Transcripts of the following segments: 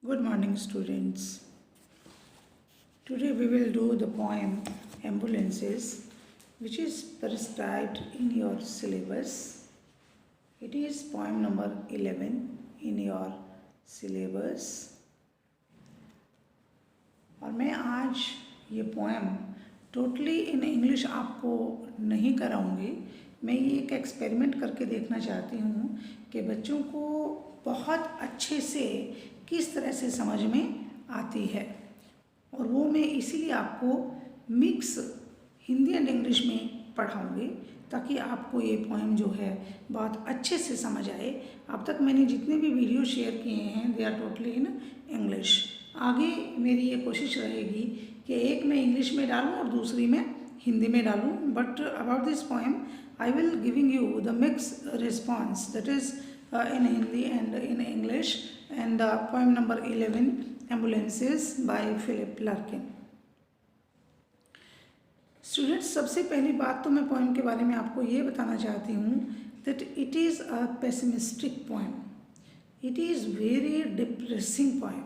Good morning, students. Today we will do the poem Ambulances, which is prescribed in your syllabus. It is poem number 11 in your syllabus. और मैं आज ये poem totally in English आपको नहीं कराऊंगी। मैं ये एक एक्सपेरिमेंट करके देखना चाहती हूँ कि बच्चों को बहुत अच्छे से किस तरह से समझ में आती है, और वो मैं इसीलिए आपको मिक्स हिंदी एंड इंग्लिश में पढ़ाऊँगी ताकि आपको ये पोएम जो है बहुत अच्छे से समझ आए। अब तक मैंने जितने भी वीडियो शेयर किए हैं they are totally in English. आगे मेरी ये कोशिश रहेगी कि एक मैं इंग्लिश में डालूं और दूसरी मैं हिंदी में डालूं, but about this poem I will giving you the mix response that is in Hindi and in English, and poem number 11 Ambulances by Philip Larkin. Students, सबसे पहली बात तो मैं पोएम के बारे में आपको ये बताना चाहती हूँ that it is a pessimistic poem, it is very depressing poem.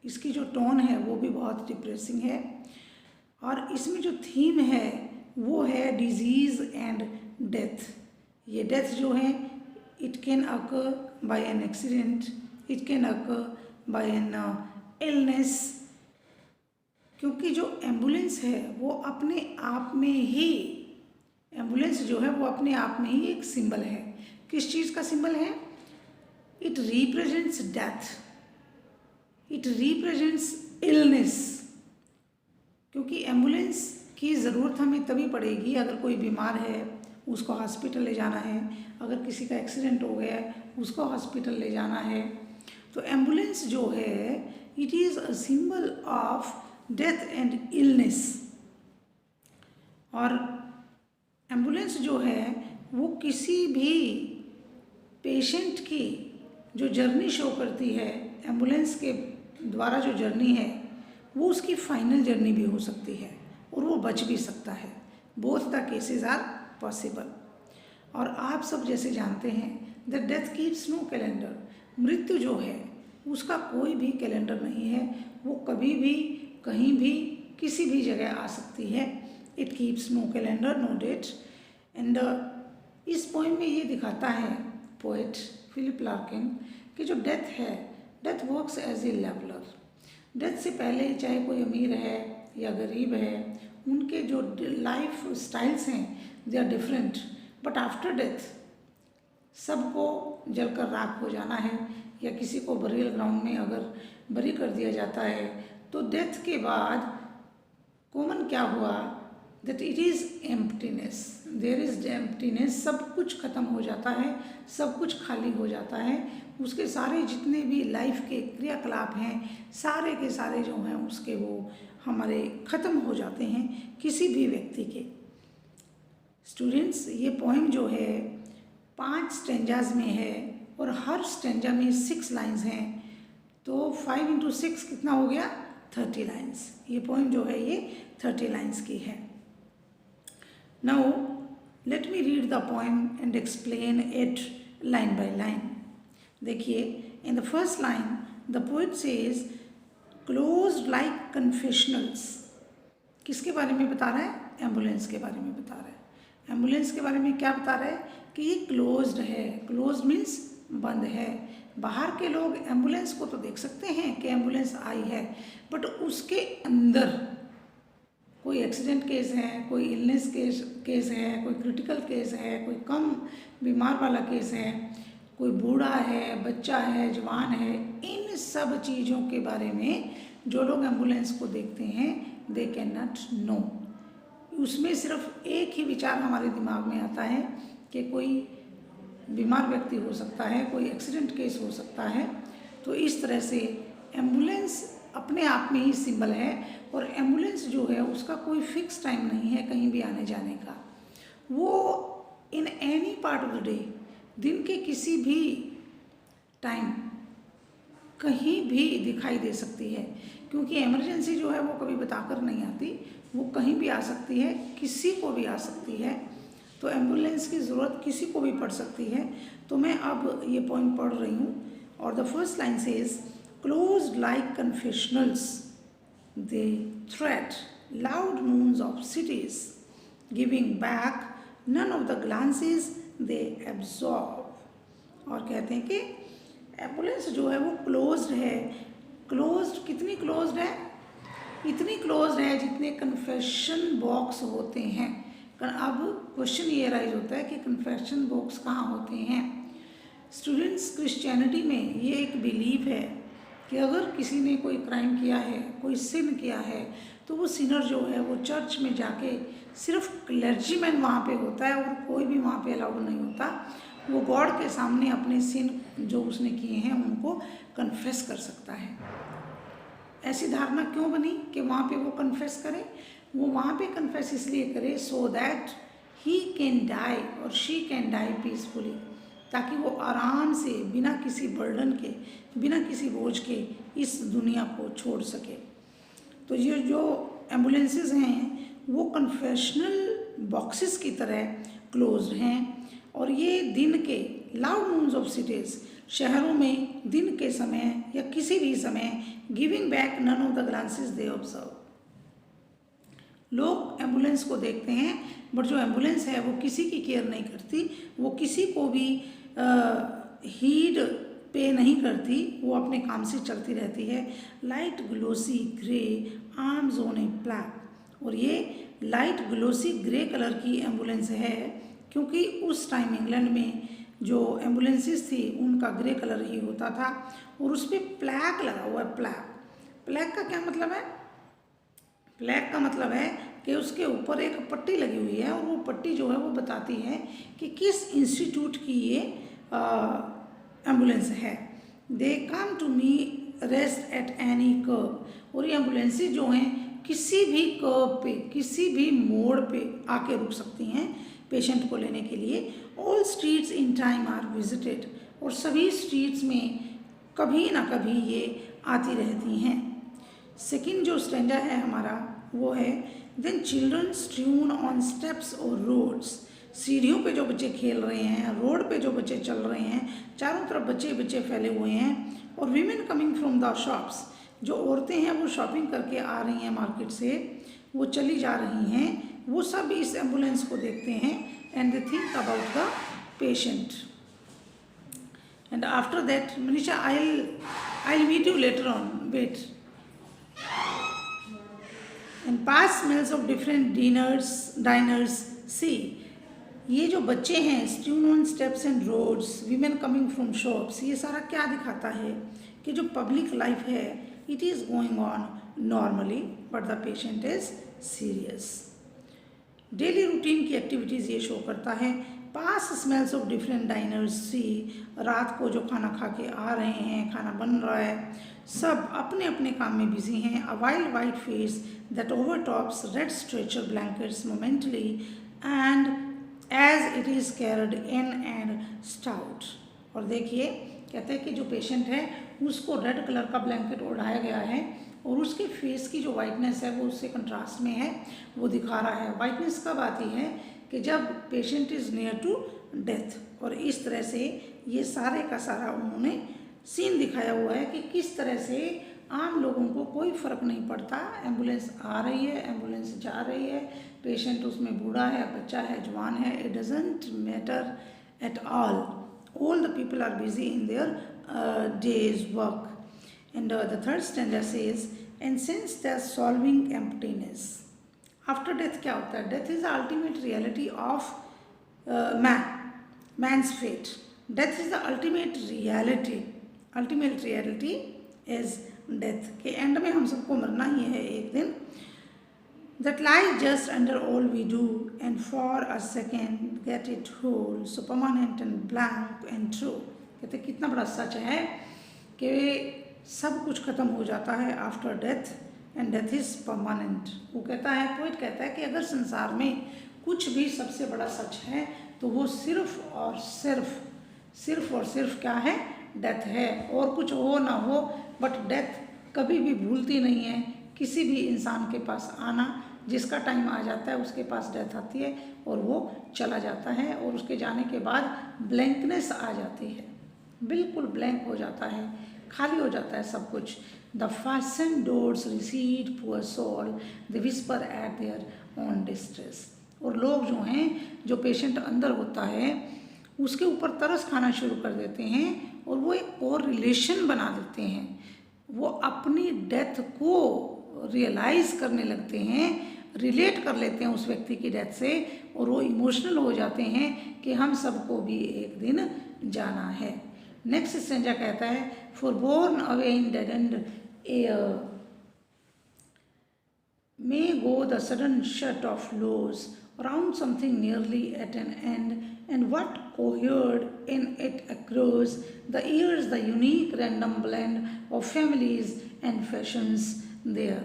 इसकी जो टोन है वो भी बहुत डिप्रेसिंग है, और इसमें जो थीम है वो है डिजीज़ एंड डेथ। ये डेथ जो है it can occur by an accident, it can occur by an illness, क्योंकि जो एम्बुलेंस है वो अपने आप में ही, एम्बुलेंस जो है वो अपने आप में ही एक सिंबल है। किस चीज़ का सिंबल है? It represents death, it represents illness, क्योंकि एम्बुलेंस की ज़रूरत हमें तभी पड़ेगी अगर कोई बीमार है उसको हॉस्पिटल ले जाना है, अगर किसी का एक्सीडेंट हो गया है उसको हॉस्पिटल ले जाना है। तो एम्बुलेंस जो है it is a symbol of death and illness, और एम्बुलेंस जो है वो किसी भी पेशेंट की जो जर्नी शो करती है, एम्बुलेंस के द्वारा जो जर्नी है वो उसकी फाइनल जर्नी भी हो सकती है और वो बच भी सकता है। Both the cases are possible. और आप सब जैसे जानते हैं the death keeps no calendar, मृत्यु जो है उसका कोई भी कैलेंडर नहीं है, वो कभी भी कहीं भी किसी भी जगह आ सकती है। It keeps no calendar, no date. And इस पोएम में ये दिखाता है पोएट फिलिप लार्किन कि जो डेथ है, death works as a leveller. Death से पहले चाहे कोई अमीर है या गरीब है, उनके जो लाइफ स्टाइल्स हैं they are different, but after death सबको जलकर राख हो जाना है, या किसी को बरियल ग्राउंड में अगर बरी कर दिया जाता है तो डेथ के बाद कॉमन क्या हुआ that it is emptiness, there is emptiness. सब कुछ ख़त्म हो जाता है, सब कुछ खाली हो जाता है, उसके सारे जितने भी लाइफ के क्रियाकलाप हैं सारे के सारे जो हैं उसके वो हमारे ख़त्म हो जाते हैं किसी भी व्यक्ति के। स्टूडेंट्स, ये पोएम जो है 5 स्टेंजाज में है और हर स्टेंजा में 6 लाइन्स हैं, तो 5 into 6 कितना हो गया? 30 लाइन्स। ये पोएम जो है ये 30 लाइन्स की है। Now let me read the poem and explain it line by line. देखिए, in the first line the poet says closed like confessionals. किसके बारे में बता रहा है? एम्बुलेंस के बारे में बता रहा है। एम्बुलेंस के बारे में क्या बता रहा है कि ये क्लोज्ड है। क्लोज्ड मीन्स बंद है। बाहर के लोग एम्बुलेंस को तो देख सकते हैं कि एम्बुलेंस आई है, बट उसके अंदर कोई एक्सीडेंट केस है, कोई इलनेस केस है, कोई क्रिटिकल केस है, कोई कम बीमार वाला केस है, कोई बूढ़ा है, बच्चा है, जवान है, इन सब चीज़ों के बारे में जो लोग एम्बुलेंस को देखते हैं दे कैन नॉट नो। उसमें सिर्फ एक ही विचार हमारे दिमाग में आता है कि कोई बीमार व्यक्ति हो सकता है, कोई एक्सीडेंट केस हो सकता है। तो इस तरह से एम्बुलेंस अपने आप में ही सिंबल है, और एम्बुलेंस जो है उसका कोई फिक्स टाइम नहीं है कहीं भी आने जाने का। वो in any part of the day, दिन के किसी भी टाइम कहीं भी दिखाई दे सकती है, क्योंकि इमरजेंसी जो है वो कभी बताकर नहीं आती, वो कहीं भी आ सकती है, किसी को भी आ सकती है। तो एम्बुलेंस की ज़रूरत किसी को भी पड़ सकती है। तो मैं अब ये पॉइंट पढ़ रही हूँ, और the first line says closed like confessionals. They thread loud moons of cities, giving back none of the glances they absorb. और कहते हैं कि एम्बुलेंस जो है वो क्लोज्ड है। क्लोज्ड कितनी क्लोज्ड है? इतनी क्लोज्ड है जितने कन्फेशन बॉक्स होते हैं। अब क्वेश्चन ये राइज होता है कि कन्फेशन बॉक्स कहाँ होते हैं? स्टूडेंट्स, क्रिश्चियनिटी में ये एक बिलीव है कि अगर किसी ने कोई क्राइम किया है, कोई सिन किया है, तो वो सिनर जो है वो चर्च में जाके, सिर्फ क्लर्जीमैन वहाँ पे होता है और कोई भी वहाँ पे अलाउड नहीं होता, वो गॉड के सामने अपने सिन जो उसने किए हैं उनको कन्फेस कर सकता है। ऐसी धारणा क्यों बनी कि वहाँ पे वो कन्फेस करे? वो वहाँ पे कन्फेस इसलिए करे so that he can die और शी कैन डाई पीसफुली, ताकि वो आराम से बिना किसी बर्डन के, बिना किसी बोझ के इस दुनिया को छोड़ सके। तो ये जो एम्बुलेंसेस हैं वो कन्फेशनल बॉक्सेस की तरह क्लोज्ड हैं और ये दिन के लाउड मून्स ऑफ सिटीज़, शहरों में दिन के समय या किसी भी समय, giving back none of the glances they observe. लोग एम्बुलेंस को देखते हैं बट जो एम्बुलेंस है वो किसी की केयर नहीं करती, वो किसी को भी हीड पे नहीं करती, वो अपने काम से चलती रहती है। Light glossy grey arms on A plaque, और ये लाइट ग्लोसी ग्रे कलर की एम्बुलेंस है क्योंकि उस टाइम इंग्लैंड में जो एम्बुलेंसेस थी उनका ग्रे कलर ही होता था और उस पर प्लैक लगा हुआ है। प्लैक का क्या मतलब है? प्लैक का मतलब है कि उसके ऊपर एक पट्टी लगी हुई है और वो पट्टी जो है वो बताती है कि किस इंस्टीट्यूट की ये एम्बुलेंस है। They come to me rest at any curve, और ये एम्बुलेंसेज जो हैं किसी भी कर्व पे, किसी भी मोड़ पे आके रुक सकती हैं पेशेंट को लेने के लिए। All streets in time are visited, और सभी स्ट्रीट्स में कभी ना कभी ये आती रहती हैं। सेकेंड जो स्टैंजा है हमारा वो है then children strewn on steps और रोड्स। सीढ़ियों पे जो बच्चे खेल रहे हैं, रोड पे जो बच्चे चल रहे हैं, चारों तरफ बच्चे बच्चे फैले हुए हैं। और women coming from the shops, जो औरतें हैं वो शॉपिंग करके आ रही हैं मार्केट से, वो चली जा रही हैं, वो सब इस एम्बुलेंस को देखते हैं and they think about the patient. And after that Manisha I meet you later on, wait. And past smells of different diners see, ये जो बच्चे हैं strewn on steps and roads, women coming from shops, ये सारा क्या दिखाता है कि जो पब्लिक लाइफ है it is going on normally but the patient is serious. Daily routine की एक्टिविटीज़ ये शो करता है। Past smells of different diners सी, रात को जो खाना खा के आ रहे हैं, खाना बन रहा है, सब अपने अपने काम में बिजी हैं। A wild white face that overtops red stretcher blankets momentarily and as it is carried in and stowed. और देखिए कहते हैं कि जो पेशेंट है उसको रेड कलर का ब्लैंकेट ओढ़ाया गया है और उसके फेस की जो वाइटनेस है वो उससे कंट्रास्ट में है, वो दिखा रहा है। वाइटनेस कब आती है कि जब patient is near to death. और इस तरह से ये सारे का सारा उन्होंने सीन दिखाया हुआ है कि किस तरह से आम लोगों को कोई फ़र्क नहीं पड़ता, एम्बुलेंस आ रही है, एम्बुलेंस जा रही है, पेशेंट उसमें बूढ़ा है, बच्चा है, जवान है, it doesn't matter at all the people are busy in their day's work. And the third stanza says, and since they're solving emptiness, after death क्या होता है? Death is the ultimate reality of man's fate. Death is the ultimate reality. Ultimate reality is death. के end में हम सबको मरना ही है एक दिन. That lies just under all we do, and for a second get it whole, so permanent and blank and true. कहते कितना बड़ा सच है कि सब कुछ खत्म हो जाता है after death and death is permanent. वो कहता है, पोइट कहता है कि अगर संसार में कुछ भी सबसे बड़ा सच है तो वो सिर्फ और सिर्फ क्या है? डेथ है। और कुछ हो ना हो बट डेथ कभी भी भूलती नहीं है किसी भी इंसान के पास आना। जिसका टाइम आ जाता है उसके पास डेथ आती है और वो चला जाता है, और उसके जाने के बाद ब्लैंकनेस आ जाती है, बिल्कुल ब्लैंक हो जाता है। खाली हो जाता है सब कुछ। The fastened doors recede, poor soul, they whisper at their own distress। और लोग जो हैं, जो पेशेंट अंदर होता है उसके ऊपर तरस खाना शुरू कर देते हैं और वो एक और रिलेशन बना देते हैं, वो अपनी डेथ को रियलाइज करने लगते हैं, रिलेट कर लेते हैं उस व्यक्ति की डेथ से, और वो इमोशनल हो जाते हैं कि हम सबको भी एक दिन जाना है। नेक्स्ट स्टेंजा कहता है, for borne away in dead and air may go the sudden shut of lows around something nearly at an end, and what cohered in it across the years the unique random blend of families and fashions there।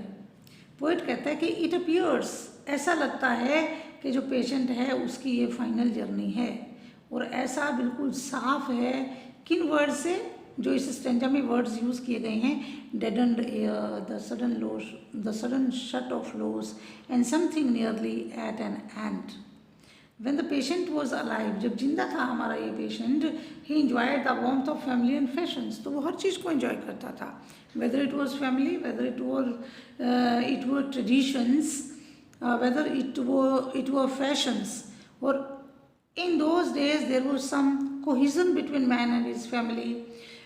Poet कहता है कि it appears, ऐसा लगता है कि जो patient है उसकी ये फाइनल जर्नी है, और ऐसा बिल्कुल साफ है किन वर्ड से, जो इस स्टेंजा में वर्ड्स यूज़ किए गए हैं, deadened air, the sudden shut of lows, and something nearly at an end। When the patient was alive, जब जिंदा था हमारा ये patient, he enjoyed the warmth of family and fashions, तो वो हर चीज़ को enjoy करता था, whether it was family, whether it were traditions, whether it were fashions, or in those days there was some cohesion between man and his family,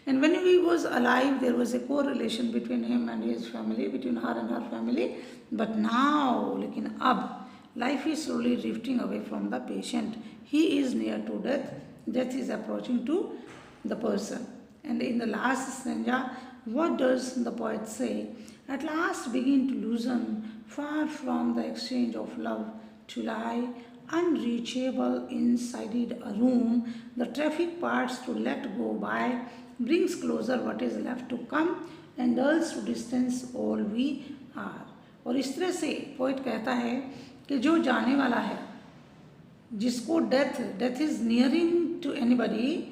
and when he was alive there was a correlation between him and his family, between her and her family, but now, लेकिन अब life is slowly drifting away from the patient, he is near to death, death is approaching to the person। And in the last stanza, what does the poet say? At last begin to loosen, far from the exchange of love, to lie unreachable inside a room, the traffic parts to let go by, brings closer what is left to come, and dulls to distance all we are। और इस तरह से poet कहता है कि जो जाने वाला है, जिसको death is nearing to anybody,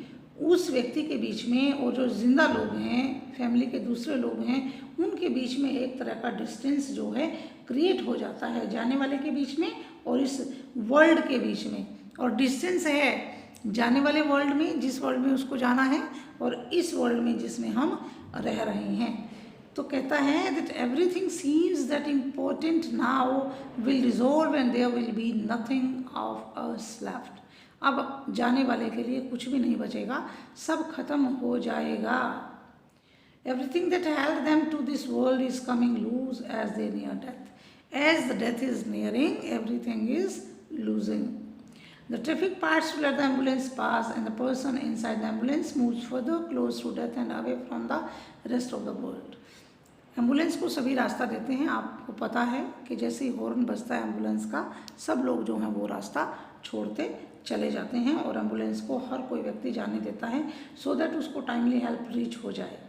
उस व्यक्ति के बीच में और जो जिंदा लोग हैं, फैमिली के दूसरे लोग हैं, उनके बीच में एक तरह का डिस्टेंस जो है क्रिएट हो जाता है, जाने वाले के बीच में और इस वर्ल्ड के बीच में। और डिस्टेंस है जाने वाले वर्ल्ड में, जिस वर्ल्ड में उसको जाना है, और इस वर्ल्ड में जिसमें हम रह रहे हैं। तो कहता है that everything seems that important now will dissolve and there will be nothing of us left। अब जाने वाले के लिए कुछ भी नहीं बचेगा, सब खत्म हो जाएगा। Everything that held them to this world is coming loose as they near death। As the death is nearing, everything is losing। The traffic parts to let the ambulance pass, and the person inside the ambulance moves further close to death and away from the rest of the world। Ambulance को सभी रास्ता देते हैं, आपको पता है कि जैसे ही हॉर्न बजता है एम्बुलेंस का, सब लोग जो हैं वो रास्ता छोड़ते चले जाते हैं, और एम्बुलेंस को हर कोई व्यक्ति जाने देता है सो दैट उसको टाइमली हेल्प रीच हो जाए।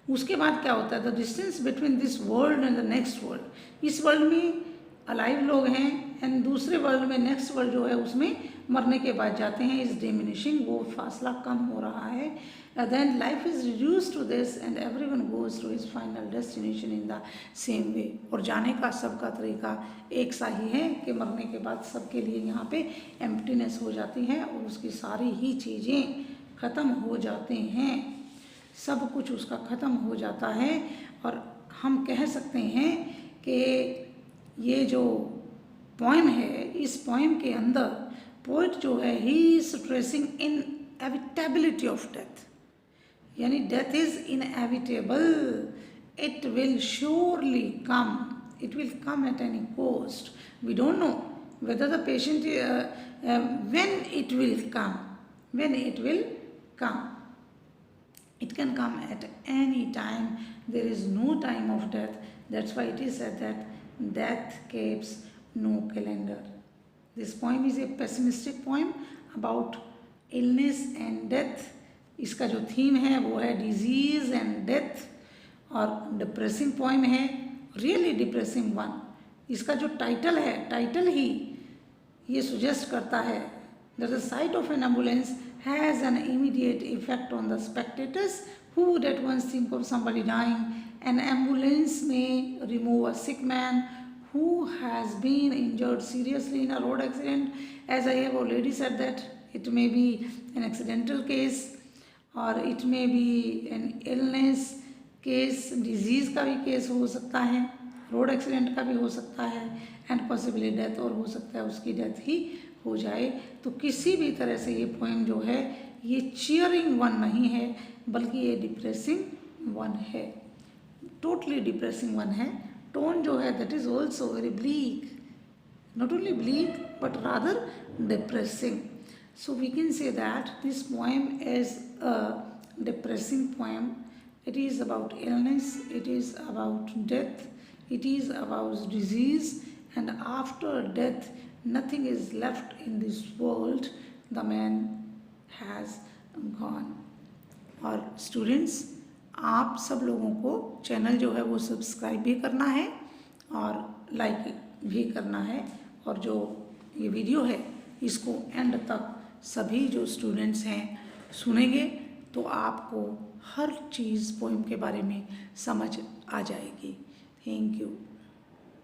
उसके बाद क्या होता है, the distance between this world and the next world, इस वर्ल्ड में अलाइव लोग हैं एंड दूसरे वर्ल्ड में, नेक्स्ट वर्ल्ड जो है उसमें मरने के बाद जाते हैं, इज डिमिनिशिंग, वो फासला कम हो रहा है। Then life is reduce to this end everyone goes to his final destination in the same way. और जाने का सबका तरीका एक सा ही है कि मरने के बाद सबके लिए यहाँ पे एम्प्टीनेस हो जाती है और उसकी सारी ही चीज़ें ख़त्म हो जाते हैं, सब कुछ उसका ख़त्म हो जाता है। और हम कह सकते हैं कि ये जो पोएम है, इस पोएम के अंदर पोइट जो है he is stressing inevitability of death, यानी death is inevitable, it will surely come, it will come at any cost, we don't know whether the patient when it will come, it can come at any time, there is no time of death, that's why it is said that death keeps no calendar। This poem is a pessimistic poem about illness and death। इसका जो theme है वो है disease and death, और depressing poem है, really depressing one. इसका जो title है, टाइटल ही ये सुजेस्ट करता है that the sight of an ambulance has an immediate effect on the spectators who would at once think of somebody dying। An ambulance may remove a sick man who has been injured seriously in a road accident, as I have already said that it may be an accidental case, और it में भी an illness case, disease का भी case हो सकता है, road accident का भी हो सकता है, एंड पॉसिबली डेथ, और हो सकता है उसकी डेथ ही हो जाए। तो किसी भी तरह से ये पोएम जो है ये चीयरिंग वन नहीं है, बल्कि ये डिप्रेसिंग वन है, टोटली डिप्रेसिंग वन है। टोन जो है that is also very bleak, not only bleak but rather depressing. So we can say that this poem is a depressing poem. It is about illness, it is about death, it is about disease, and after death nothing is left in this world. The man has gone. और students, आप सब लोगों को channel जो है वो subscribe भी करना है और लाइक भी करना है, और जो ये वीडियो है इसको एंड तक सभी जो स्टूडेंट्स हैं सुनेंगे तो आपको हर चीज़ पोएम के बारे में समझ आ जाएगी। Thank you.